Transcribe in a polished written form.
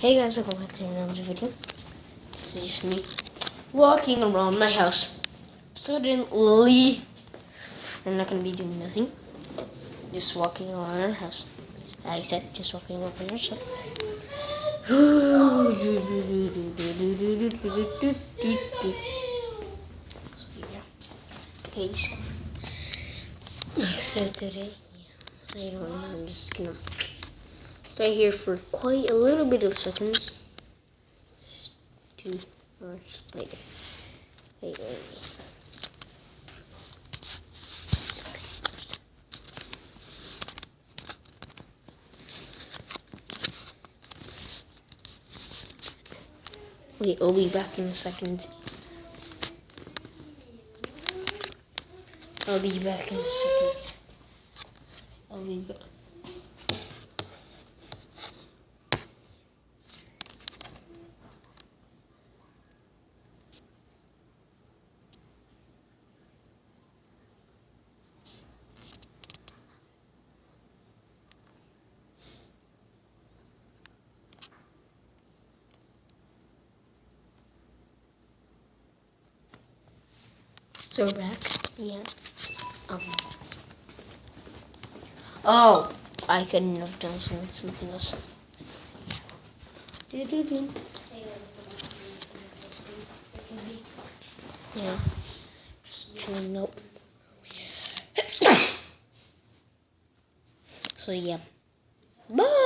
Hey guys, welcome back to another video. This is just me walking around my house. Suddenly, I'm not gonna be doing nothing. Just walking around our house. Like I said, just walking around our house. So yeah. Okay, so today, I don't know, I'm just gonna stay here for quite a little bit of seconds. 2 hours later. Wait. Wait, I'll be back in a second. I'll be back in a second. I'll be back. So we're back. Yeah. Oh, I couldn't have done something else. Yeah. Just chilling out. So yeah. Bye.